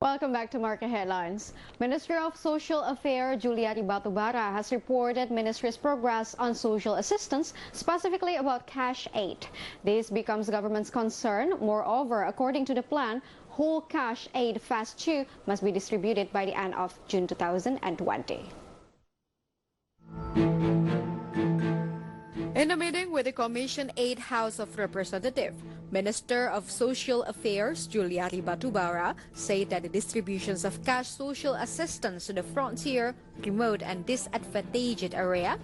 Welcome back to Market Headlines. Minister of Social Affairs Juliari Batubara has reported Ministry's progress on social assistance, specifically about cash aid. This becomes government's concern. Moreover, according to the plan, whole cash aid Phase 2 must be distributed by the end of June 2020. In a meeting with the Commission 8 House of Representatives, Minister of Social Affairs Juliari Batubara said that the distributions of cash social assistance to the frontier, remote and disadvantaged area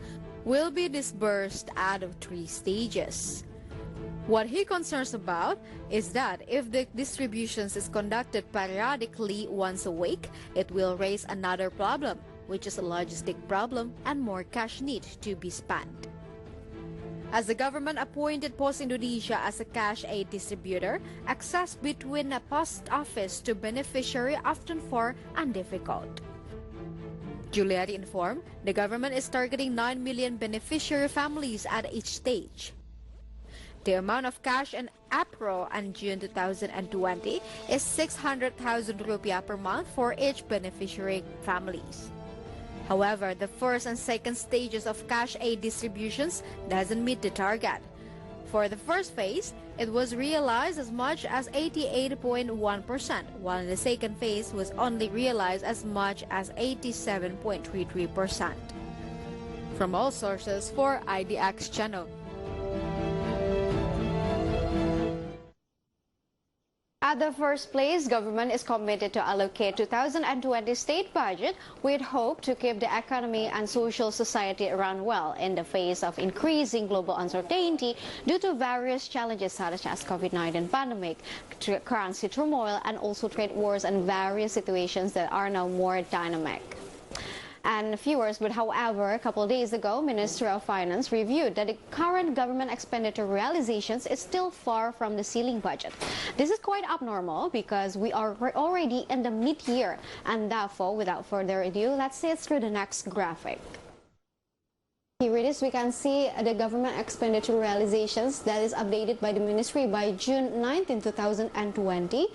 will be disbursed out of 3 stages. What he concerns about is that if the distributions is conducted periodically once a week, it will raise another problem, which is a logistic problem and more cash need to be spent. As the government appointed Post Indonesia as a cash aid distributor, access between a post office to beneficiary often far and difficult. Juliari informed the government is targeting 9 million beneficiary families at each stage. The amount of cash in April and June 2020 is 600,000 rupiah per month for each beneficiary families. However, the first and second stages of cash aid distributions doesn't meet the target. For the first phase, it was realized as much as 88.1%, while in the second phase was only realized as much as 87.33%. From all sources for IDX Channel. At the first place, government is committed to allocate 2020 state budget with hope to keep the economy and social society run well in the face of increasing global uncertainty due to various challenges such as COVID-19 pandemic, currency turmoil, and also trade wars and various situations that are now more dynamic. And viewers, but however, a couple of days ago, Ministry of Finance reviewed that the current government expenditure realizations is still far from the ceiling budget. This is quite abnormal because we are already in the mid-year, and therefore, without further ado, let's see it through the next graphic. Here it is, we can see the government expenditure realizations that is updated by the ministry by June 19, 2020.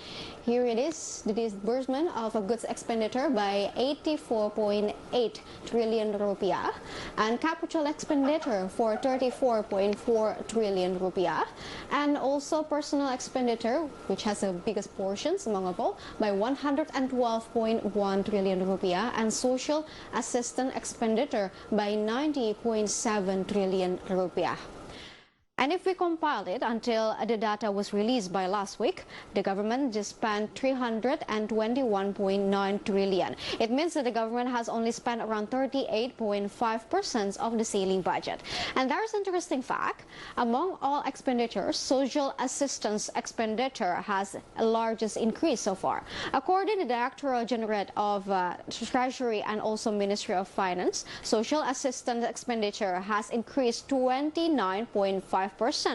Here it is, the disbursement of a goods expenditure by 84.8 trillion rupiah and capital expenditure for 34.4 trillion rupiah, and also personal expenditure, which has the biggest portions among all, by 112.1 trillion rupiah, and social assistance expenditure by 90.7 trillion rupiah. And if we compiled it until the data was released by last week, the government just spent 321.9 trillion. It means that the government has only spent around 38.5% of the ceiling budget. And there's an interesting fact. Among all expenditures, social assistance expenditure has the largest increase so far. According to the Director General of Treasury and also Ministry of Finance, social assistance expenditure has increased 29.5%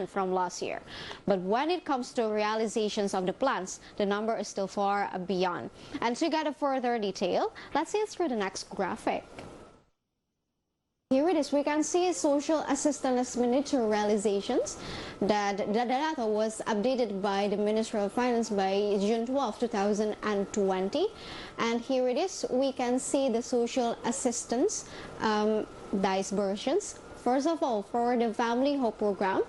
from last year. But when it comes to realizations of the plans, the number is still far beyond. And to get a further detail, let's see it through the next graphic. Here it is, we can see social assistance expenditure realizations that the data was updated by the Ministry of Finance by June 12, 2020. And here it is, we can see the social assistance disbursements. First of all, for the Family Hope Program,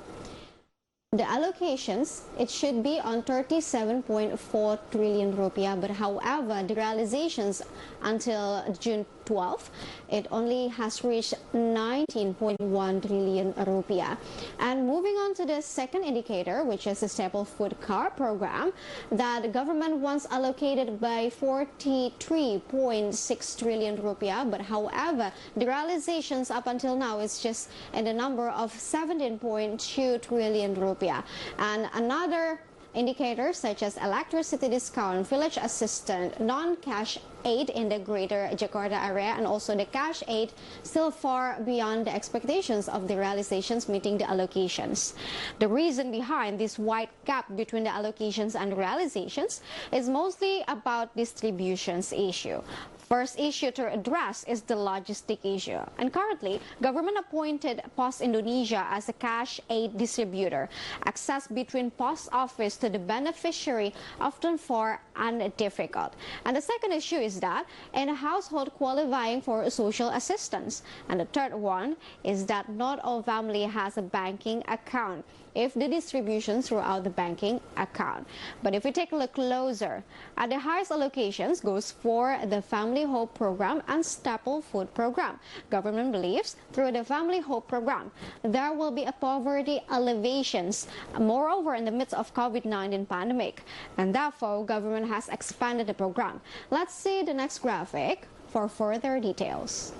the allocations, it should be on 37.4 trillion rupiah, but however, the realizations until June 12, it only has reached 19.1 trillion rupiah. And moving on to the second indicator, which is the Staple Food Card Program, that the government once allocated by 43.6 trillion rupiah, but however, the realizations up until now is just in the number of 17.2 trillion rupiah. And another indicators such as electricity discount, village assistance, non-cash aid in the greater Jakarta area, and also the cash aid still far beyond the expectations of the realizations meeting the allocations. The reason behind this wide gap between the allocations and realizations is mostly about distributions issue. First issue to address is the logistic issue. And currently, government appointed Post Indonesia as a cash aid distributor. Access between post office to the beneficiary often far and difficult. And the second issue is that in a household qualifying for social assistance. And the third one is that not all family has a banking account if the distribution throughout the banking account. But if we take a look closer, at the highest allocations goes for the Family Hope Program and Staple Food Program. Government believes through the Family Hope Program, there will be a poverty alleviations, moreover in the midst of COVID-19 pandemic. And therefore, government has expanded the program. Let's see the next graphic for further details.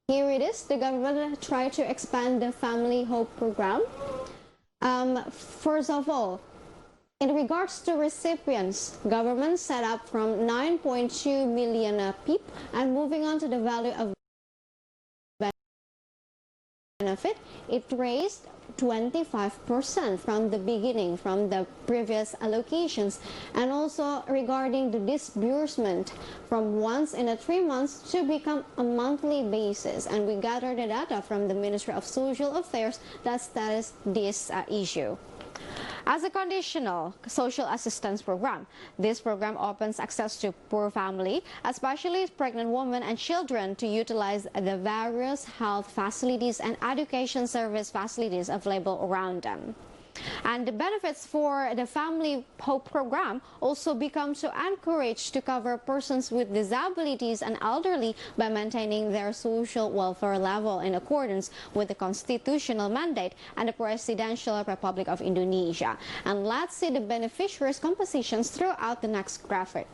Here it is. The government tried to expand the Family Hope Program. First of all, in regards to recipients, government set up from 9.2 million PIP, and moving on to the value of benefit, it raised 25% from the beginning, from the previous allocations. And also regarding the disbursement from once in a 3 months to become a monthly basis. And we gathered the data from the Ministry of Social Affairs that status this issue. As a conditional social assistance program, this program opens access to poor family, especially pregnant women and children, to utilize the various health facilities and education service facilities available around them. And the benefits for the Family Hope Program also become to encourage to cover persons with disabilities and elderly by maintaining their social welfare level in accordance with the constitutional mandate and the Presidential Republic of Indonesia. And let's see the beneficiaries' compositions throughout the next graphic.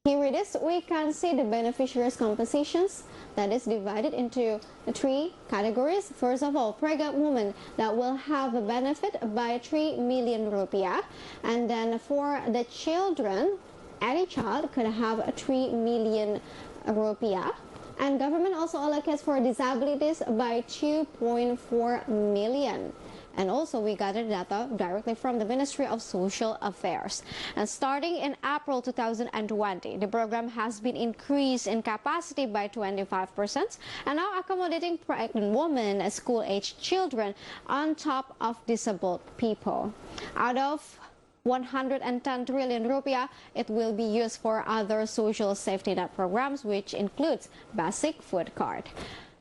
Here it is. We can see the beneficiaries' compositions that is divided into 3 categories. First of all, pregnant women that will have a benefit by 3 million rupiah. And then for the children, any child could have 3 million rupiah. And government also allocates for disabilities by 2.4 million. And also we gathered data directly from the Ministry of Social Affairs. And starting in April 2020, the program has been increased in capacity by 25% and now accommodating pregnant women and school-aged children on top of disabled people. Out of 110 trillion rupiah, it will be used for other social safety net programs, which includes basic food card.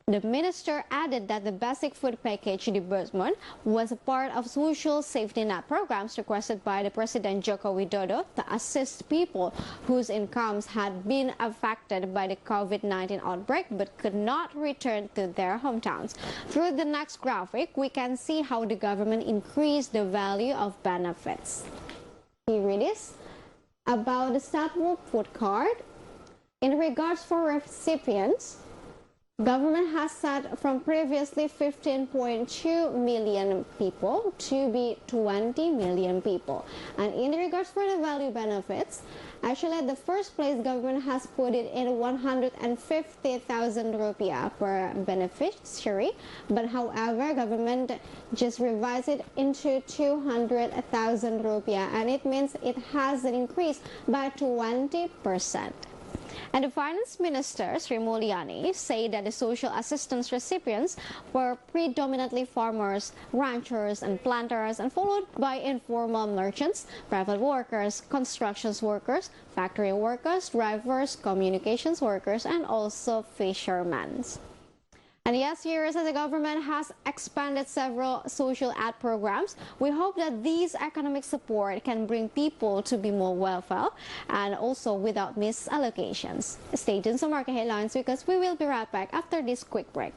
The minister added that the basic food package disbursement was a part of social safety net programs requested by the President Joko Widodo to assist people whose incomes had been affected by the COVID-19 outbreak but could not return to their hometowns. Through the next graphic, we can see how the government increased the value of benefits. Here it is. About the staple food card, in regards for recipients, government has set from previously 15.2 million people to be 20 million people. And in regards for the value benefits, actually at the first place, government has put it in 150,000 rupiah per beneficiary. But however, government just revised it into 200,000 rupiah, and it means it has an increase by 20%. And the Finance Minister, Sri Mulyani, said that the social assistance recipients were predominantly farmers, ranchers, and planters, and followed by informal merchants, private workers, construction workers, factory workers, drivers, communications workers, and also fishermen. And yes, here is as the government has expanded several social ad programs. We hope that these economic support can bring people to be more welfare and also without misallocations. Stay tuned to market headlines because we will be right back after this quick break.